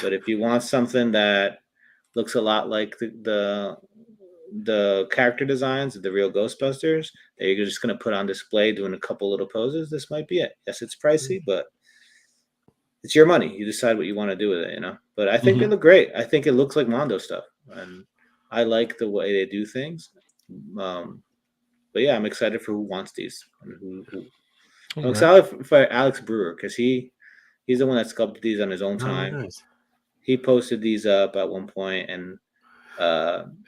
But if you want something that looks a lot like the character designs of the real Ghostbusters that you're just going to put on display doing a couple little poses, this might be it. Yes, it's pricey, but it's your money. You decide what you want to do with it, you know. But I think they look great. I think it looks like Mondo stuff, and I like the way they do things. But yeah, I'm excited for who wants these. And I'm All right. excited for Alex Brewer because he's the one that sculpted these on his own Oh, time. nice. He posted these up at one point, and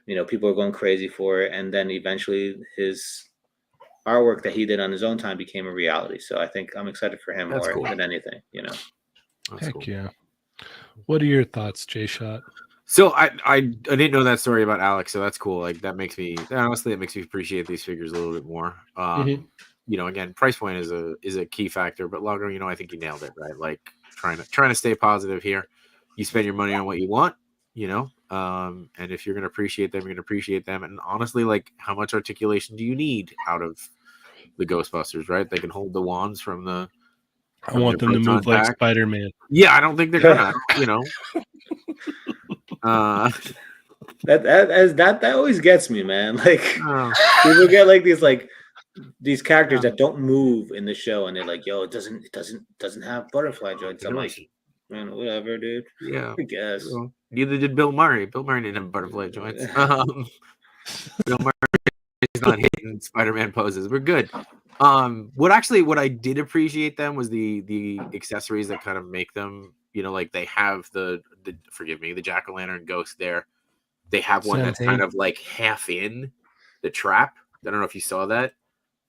you know, people were going crazy for it, and then eventually his artwork that he did on his own time became a reality. So I think I'm excited for him That's more cool. than anything, you know. That's Heck cool. yeah. What are your thoughts, Jay Shot? So I didn't know that story about Alex, so that's cool. Like that makes me honestly, it makes me appreciate these figures a little bit more. You know, again, price point is a key factor, but Lago, you know, I think you nailed it, right? Like trying to stay positive here. You spend your money on what you want, you know, and if you're gonna appreciate them, you're gonna appreciate them. And honestly, like how much articulation do you need out of the Ghostbusters, right? They can hold the wands from the I want them to move like Spider-Man. Yeah, I don't think they're gonna, you know. That always gets me, man. Like people get like these characters that don't move in the show, and they're like, "Yo, it doesn't have butterfly joints." I'm like, man, whatever, dude. Yeah, I guess. well, neither did Bill Murray. Bill Murray didn't have butterfly joints. Bill Murray is not hitting Spider-Man poses. We're good. What I did appreciate them was the accessories that kind of make them, you know, like they have the forgive me, the jack-o'-lantern ghost there. They have one that's kind of like half in the trap. I don't know if you saw that.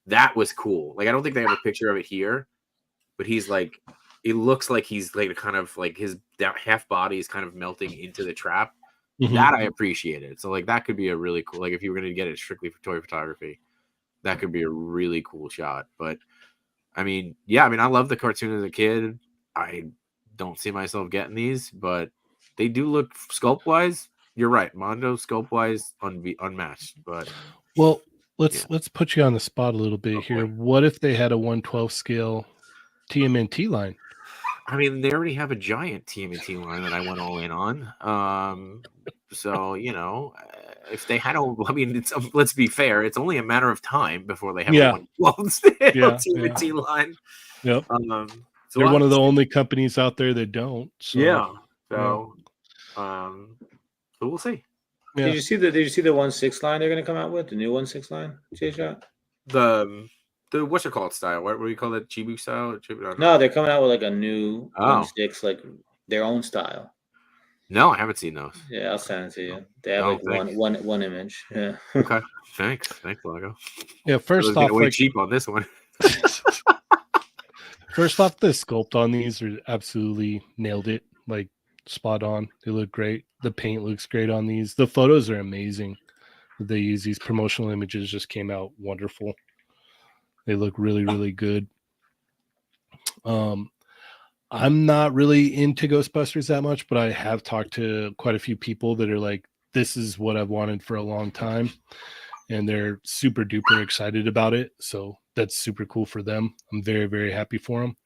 That was cool. Like I don't think they have a picture of it here, but he's like, it looks like he's like kind of like his that half body is kind of melting into the trap. That I appreciated. So like that could be a really cool, like if you were going to get it strictly for toy photography, that could be a really cool shot. But I mean, yeah, I mean, I love the cartoon as a kid. I don't see myself getting these, but they do look sculpt wise. You're right, Mondo sculpt wise unmatched. But well, let's put you on the spot a little bit here. What if they had a 112 scale TMNT line? I mean, they already have a giant TMNT line that I went all in on. So you know, if they had I mean, let's be fair. It's only a matter of time before they have a 112 scale TMNT line. Yep. So they're one of the only companies out there that don't. So. Yeah. So, so we'll see. Yeah. Did you see the 1/6 line they're going to come out with? The new 1/6 line, J-Shot? the what's it called style? What do we call it? Chibi style? No, they're coming out with like a new Oh. 1/6, like their own style. No, I haven't seen those. Yeah, I'll send it to you. They have Oh, like thanks. one image. Yeah. Okay, thanks, Lago. Yeah, I first was off, getting way like cheap on this one. first off, the sculpt on these are absolutely nailed it. Like spot on. They look great. The paint looks great on these. The photos are amazing. They use these promotional images just came out wonderful. They look really, really good. I'm not really into Ghostbusters that much, but I have talked to quite a few people that are like, this is what I've wanted for a long time. And they're super duper excited about it. So that's super cool for them. I'm very, very happy for them.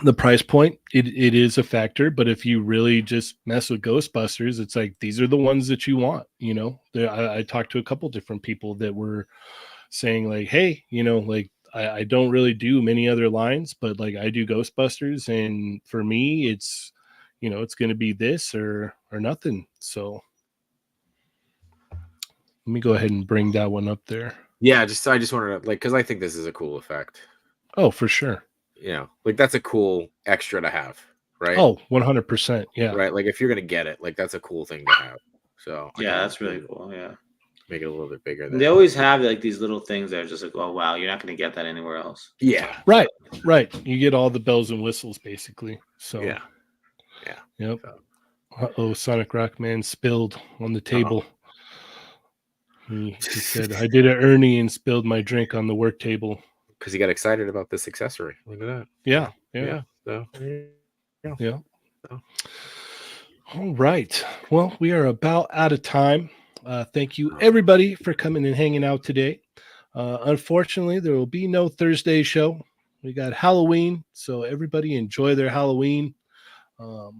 The price point, it is a factor, but if you really just mess with Ghostbusters, it's like these are the ones that you want. You know, I talked to a couple different people that were saying like, hey, you know, like I don't really do many other lines, but like I do Ghostbusters, and for me, it's, you know, it's going to be this or nothing. So let me go ahead and bring that one up there. Yeah, I just wanted to, like, because I think this is a cool effect. Oh, for sure. You know, like that's a cool extra to have, right? Oh, 100%. Yeah. Right. Like if you're gonna get it, like that's a cool thing to have. So Yeah, that's really cool. Yeah. Make it a little bit bigger. And they always have like these little things that are just like, oh wow, you're not going to get that anywhere else. Yeah. Right. You get all the bells and whistles basically. So yeah. Yep. Uh-oh, Sonic Rockman spilled on the table. He said, I did an Ernie and spilled my drink on the work table. Because he got excited about this accessory. Look at that. Yeah. So, yeah. All right. Well, we are about out of time. Thank you, everybody, for coming and hanging out today. Unfortunately, there will be no Thursday show. We got Halloween, so everybody enjoy their Halloween. Hope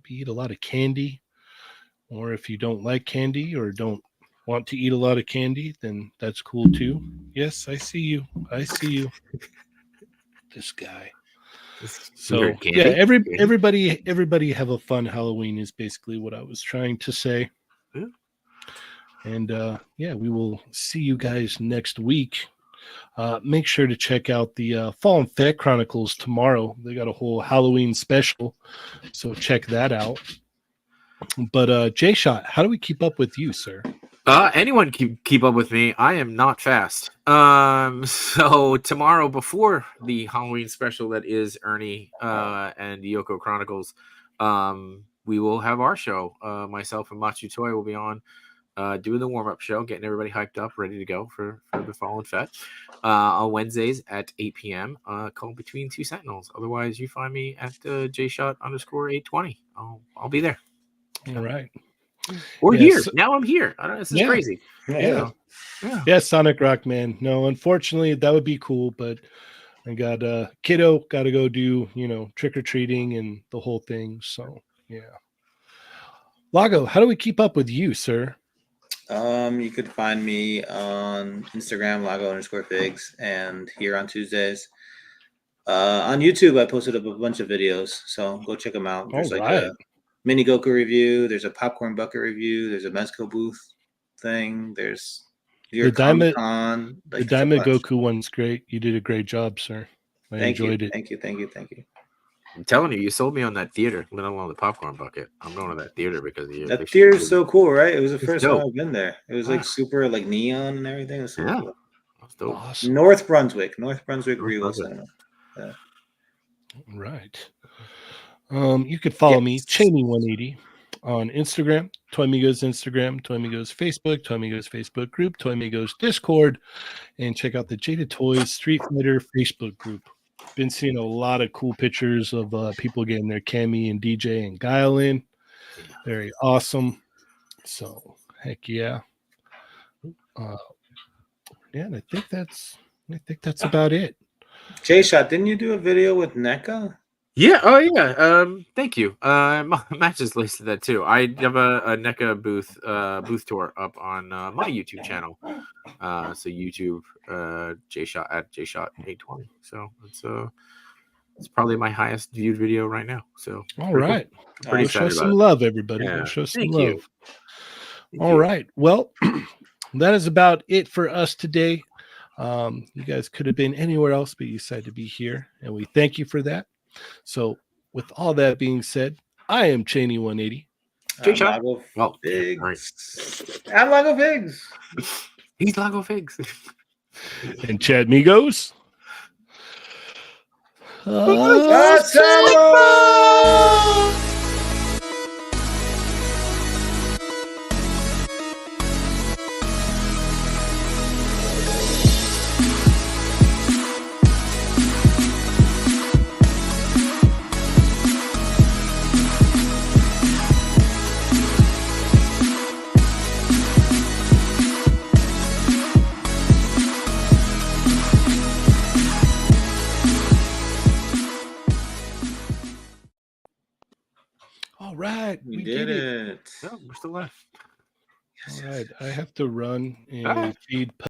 you eat a lot of candy. Or if you don't like candy or don't want to eat a lot of candy, then that's cool too. Yes, I see you. This guy. So yeah, everybody have a fun Halloween is basically what I was trying to say. Yeah. And we will see you guys next week. Make sure to check out the Fallen Fett Chronicles tomorrow. They got a whole Halloween special, so check that out. But J-Shot, how do we keep up with you, sir? Anyone keep up with me. I am not fast. So tomorrow before the Halloween special that is Ernie and the Yoko Chronicles, we will have our show. Myself and Machu Toy will be on doing the warm-up show, getting everybody hyped up, ready to go for the Fallen Fett on Wednesdays at 8 p.m. Called Between Two Sentinels. Otherwise, you find me at JShot_820. I'll be there. All right. Or here. Now I'm here. I don't know. This is crazy. Yeah. Sonic Rockman. No, unfortunately, that would be cool, but I got kiddo got to go do, trick-or-treating and the whole thing. So yeah. Lago, how do we keep up with you, sir? You could find me on Instagram, Lago_figs, and here on Tuesdays. On YouTube, I posted up a bunch of videos, so go check them out. There's a mini Goku review. There's a popcorn bucket review. There's a Mezco booth thing. There's the Diamond Goku one's great. You did a great job, sir. I enjoyed it. Thank you. I'm telling you, you sold me on that theater, let alone the popcorn bucket. I'm going to that theater because of you. That theater is so cool, right? It was the first time I've been there. It was like super like neon and everything. It was so cool. That's dope. Awesome. North Brunswick Regal Cinema. Yeah. Right. You could follow me, Cheney180, on Instagram, Toymigos Instagram, Toymigos Facebook, Toymigos Facebook group, Toymigos Discord, and check out the Jada Toys Street Fighter Facebook group. Been seeing a lot of cool pictures of people getting their Cammy and DJ and Guile in. Very awesome. So heck yeah. And I think that's about it. J-Shot, didn't you do a video with NECA? Yeah. Oh, yeah. Thank you. Matt just listed that too. I have a NECA booth tour up on my YouTube channel. So YouTube, JShot at JShot820. So it's probably my highest viewed video right now. So all right, pretty show some love, everybody. Yeah. Show some love. All right. Well, That is about it for us today. You guys could have been anywhere else, but you decided to be here, and we thank you for that. So, with all that being said, I am Cheney 180. Jay-Sean. Lago Oh, Figs. I'm Lago Figs. He's Lago Figs. And Chatmigos. All right, We did it. No, we're still left. All right, I have to run All right. and feed